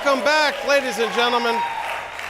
Welcome back, ladies and gentlemen.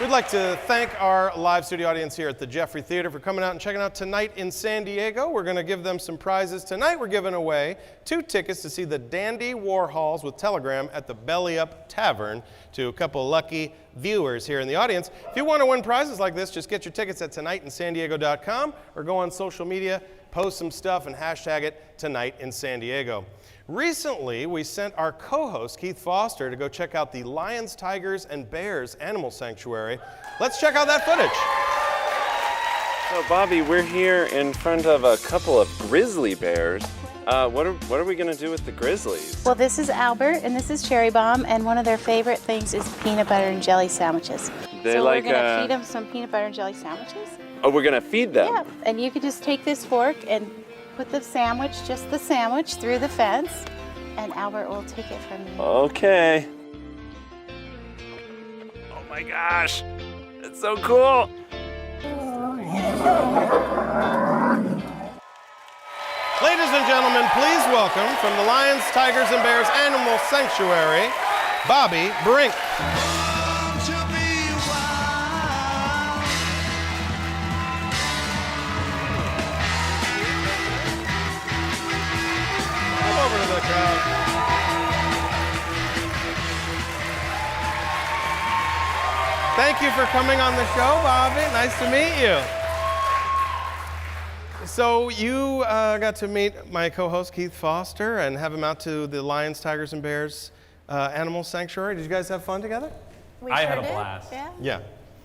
We'd like to thank our live studio audience here at the Jeffrey Theater for coming out and checking out Tonight in San Diego. We're going to give them some prizes. Tonight we're giving away 2 tickets to see the Dandy Warhols with Telegram at the Belly Up Tavern to a couple lucky viewers here in the audience. If you want to win prizes like this, just get your tickets at tonightinsandiego.com or go on social media, post some stuff, and hashtag it Tonight in San Diego. Recently, we sent our co-host, Keith Foster, to go check out the Lions, Tigers, and Bears Animal Sanctuary. Let's check out that footage. So, Bobby, we're here in front of a couple of grizzly bears. What are we going to do with the grizzlies? Well, this is Albert, and this is Cherry Bomb, and one of their favorite things is peanut butter and jelly sandwiches. So we're going to feed them some peanut butter and jelly sandwiches. Oh, we're going to feed them? Yeah, and you can just take this fork and put the sandwich, just the sandwich, through the fence, and Albert will take it from you. Okay. Oh my gosh, it's so cool. Ladies and gentlemen, please welcome from the Lions, Tigers, and Bears Animal Sanctuary, Bobby Brink. Over to the crowd. Thank you for coming on the show, Bobby. Nice to meet you. So you got to meet my co-host Keith Foster and have him out to the Lions, Tigers, and Bears Animal Sanctuary. Did you guys have fun together? I had a blast. Yeah. Yeah.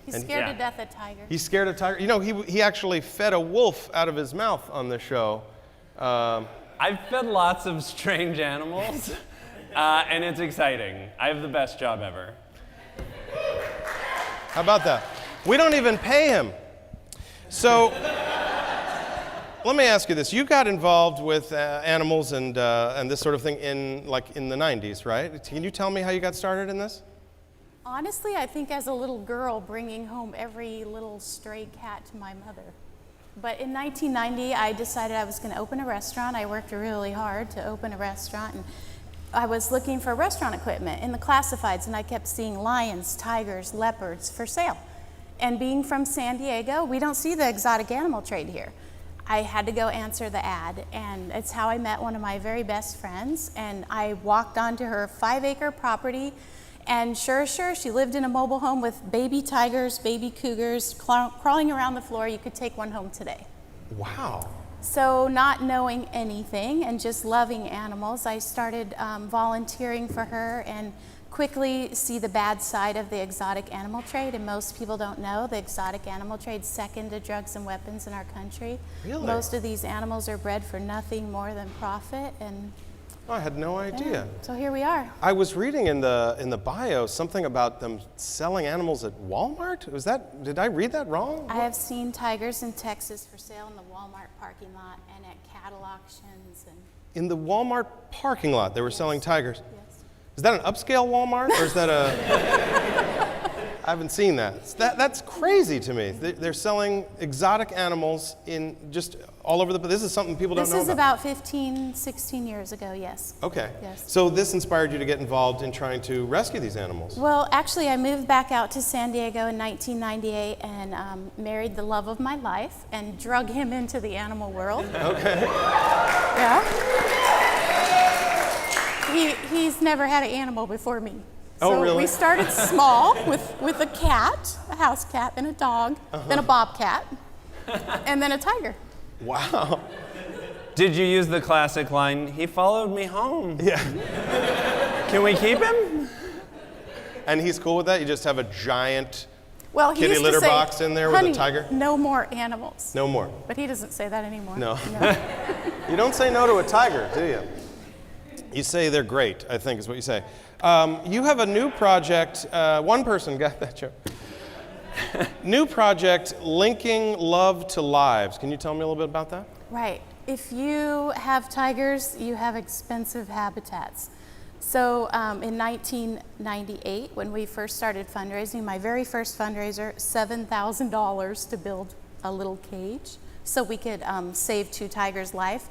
He's scared to death of tigers. He's scared of tigers. You know, he actually fed a wolf out of his mouth on the show. I've fed lots of strange animals, and it's exciting. I have the best job ever. How about that? We don't even pay him. So let me ask you this. You got involved with animals and this sort of thing in the 90s, right? Can you tell me how you got started in this? Honestly, I think as a little girl, bringing home every little stray cat to my mother. But in 1990, I decided I was going to open a restaurant. I worked really hard to open a restaurant, and I was looking for restaurant equipment in the classifieds, and I kept seeing lions, tigers, leopards for sale. And being from San Diego, we don't see the exotic animal trade here. I had to go answer the ad, and it's how I met one of my very best friends, and I walked onto her 5-acre property, and sure, she lived in a mobile home with baby tigers, baby cougars, crawling around the floor. You could take one home today. Wow. So not knowing anything and just loving animals, I started volunteering for her and quickly see the bad side of the exotic animal trade. And most people don't know the exotic animal trade's second to drugs and weapons in our country. Really? Most of these animals are bred for nothing more than profit. And I had no idea. Yeah, so here we are. I was reading in the bio something about them selling animals at Walmart. Did I read that wrong? I have seen tigers in Texas for sale in the Walmart parking lot and at cattle auctions. And in the Walmart parking lot, they were selling tigers. Yes. Is that an upscale Walmart, or is that a? I haven't seen that. That's crazy to me. They're selling exotic animals in just all over this is something people don't know about. This is about 15, 16 years ago, yes. Okay. Yes. So this inspired you to get involved in trying to rescue these animals? Well, actually, I moved back out to San Diego in 1998 and married the love of my life and drug him into the animal world. Okay. Yeah. He's never had an animal before me. Oh, really? So we started small with a cat, a house cat, then a dog, then a bobcat, and then a tiger. Wow. Did you use the classic line, "He followed me home"? Yeah. Can we keep him? And he's cool with that? You just have a giant He kitty used to litter say, box in there with "Honey, a tiger? no more animals." No more. But he doesn't say that anymore. No. You don't say no to a tiger, do you? You say they're great, I think is what you say. You have a new project. One person got that joke. New project, Linking Love to Lives. Can you tell me a little bit about that? Right. If you have tigers, you have expensive habitats. So in 1998, when we first started fundraising, my very first fundraiser, $7,000 to build a little cage so we could save 2 tigers' life.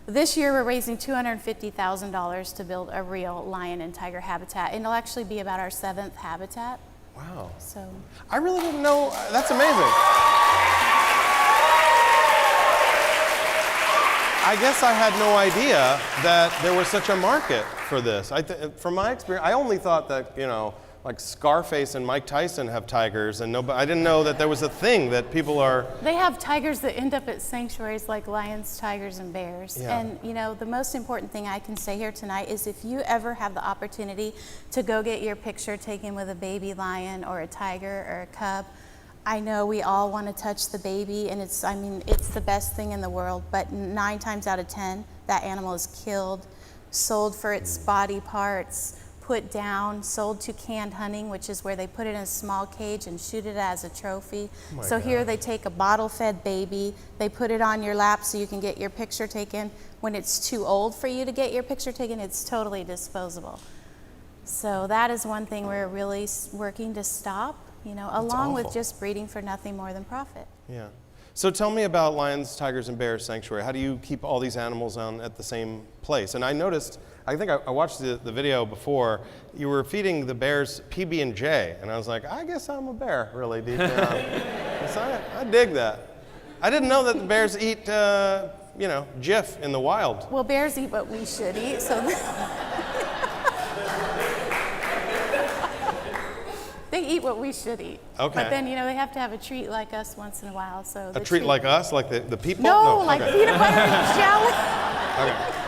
This year we're raising $250,000 to build a real lion and tiger habitat, and it'll actually be about our 7th habitat. Wow. So I really didn't know. That's amazing. I guess I had no idea that there was such a market for this. From my experience, I only thought that, like Scarface and Mike Tyson have tigers, and I didn't know that there was a thing that people are. they have tigers that end up at sanctuaries like lions, tigers, and bears. Yeah. And the most important thing I can say here tonight is if you ever have the opportunity to go get your picture taken with a baby lion or a tiger or a cub, I know we all want to touch the baby, and it's the best thing in the world, but 9 times out of 10, that animal is killed, sold for its body parts, put down, sold to canned hunting, which is where they put it in a small cage and shoot it as a trophy. So here they take a bottle-fed baby, they put it on your lap so you can get your picture taken. When it's too old for you to get your picture taken, it's totally disposable. So that is one thing we're really working to stop, along with awful. just breeding for nothing more than profit. Yeah. So tell me about Lions, Tigers, and Bears Sanctuary. How do you keep all these animals at the same place? And I noticed, I think I watched the video before, you were feeding the bears PB&J, and I was like, I guess I'm a bear, really, deep down. So I dig that. I didn't know that the bears eat, Jif in the wild. Well, bears eat what we should eat, so they eat what we should eat. Okay. But then, they have to have a treat like us once in a while. So A treat like us, like the people? No, like okay. peanut butter and jelly. Okay.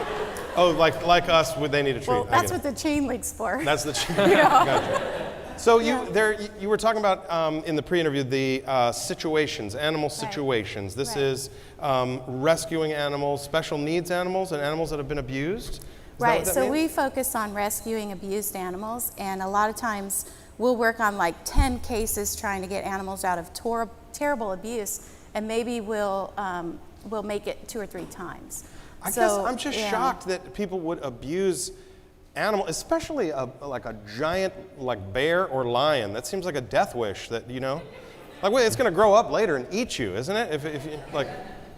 Oh, like us, would they need a treat? Well, I that's get what the chain link's for. it. That's the treat. Gotcha. So you were talking about in the pre-interview the situations, animal situations. This is rescuing animals, special needs animals, and animals that have been abused. Is that Right, what that so means? we focus on rescuing abused animals, and a lot of times we'll work on like 10 cases trying to get animals out of terrible abuse, and maybe we'll make it 2 or 3 times. I guess I'm just shocked that people would abuse animal, especially like a giant bear or lion. That seems like a death wish that, wait, it's going to grow up later and eat you, isn't it? If you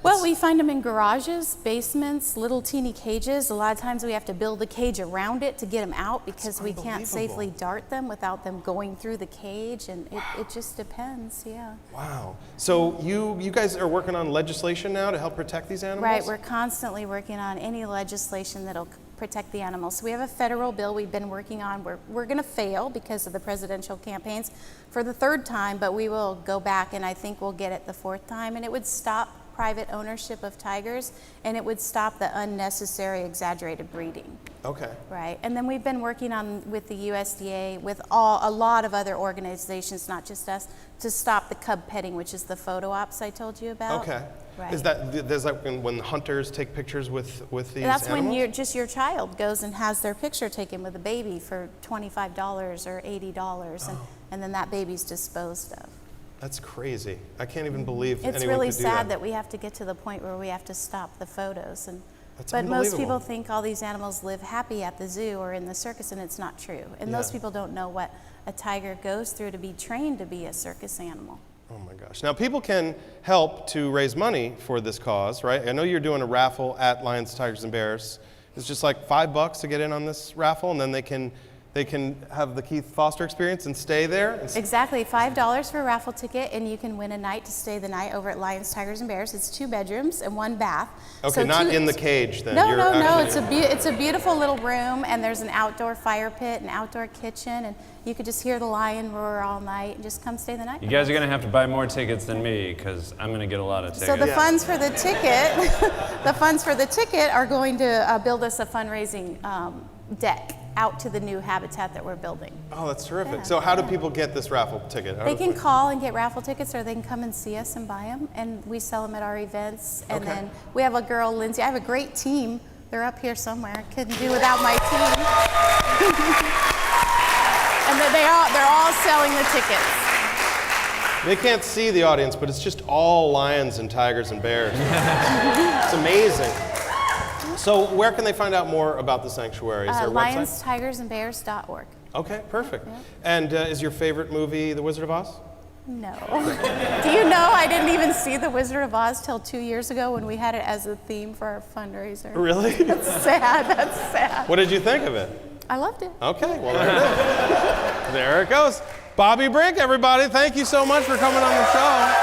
Well, we find them in garages, basements, little teeny cages. A lot of times we have to build a cage around it to get them out because we can't safely dart them without them going through the cage, and it just depends, yeah. Wow. So you guys are working on legislation now to help protect these animals? Right, we're constantly working on any legislation that'll protect the animals. So we have a federal bill we've been working on. We're going to fail because of the presidential campaigns for the 3rd time, but we will go back, and I think we'll get it the 4th time, and it would stop private ownership of tigers, and it would stop the unnecessary exaggerated breeding. Okay. Right, and then we've been working on with the USDA, with a lot of other organizations, not just us, to stop the cub petting, which is the photo ops I told you about. Okay. Right. Is that when hunters take pictures with these That's animals? when your child goes and has their picture taken with a baby for $25 or $80, and then that baby's disposed of. That's crazy. I can't even believe It's anyone really could do sad that we have to get to the point where we have to stop the photos. That's But most unbelievable. people think all these animals live happy at the zoo or in the circus, and it's not true. And Yeah. those people don't know what a tiger goes through to be trained to be a circus animal. Oh my gosh. Now people can help to raise money for this cause, right? I know you're doing a raffle at Lions, Tigers, and Bears. It's just like $5 to get in on this raffle, and then they can have the Keith Foster experience and stay there. Exactly, $5 for a raffle ticket, and you can win a night to stay the night over at Lions, Tigers, and Bears. It's 2 bedrooms and 1 bath. Okay, not in the cage then. No, You're no, no. actually- It's a beautiful little room, and there's an outdoor fire pit, an outdoor kitchen, and you could just hear the lion roar all night and just come stay the night. You guys are gonna have to buy more tickets than me because I'm gonna get a lot of tickets. So the funds for the ticket, are going to build us a fundraising deck out to the new habitat that we're building. Oh, that's terrific. Yeah. So how do people get this raffle ticket? They can call and get raffle tickets, or they can come and see us and buy them, and we sell them at our events. And Okay. then we have a girl, Lindsay. I have a great team. They're up here somewhere. Couldn't do without my team. And then they're all selling the tickets. They can't see the audience, but it's just all lions and tigers and bears. It's amazing. So where can they find out more about the sanctuary? Is there a website? LionsTigersandBears.org. Okay, perfect. And is your favorite movie The Wizard of Oz? No. Do you know I didn't even see The Wizard of Oz till 2 years ago when we had it as a theme for our fundraiser. Really? That's sad. That's sad. What did you think of it? I loved it. Okay, well, there it is. There it goes. Bobby Brink, everybody, thank you so much for coming on the show.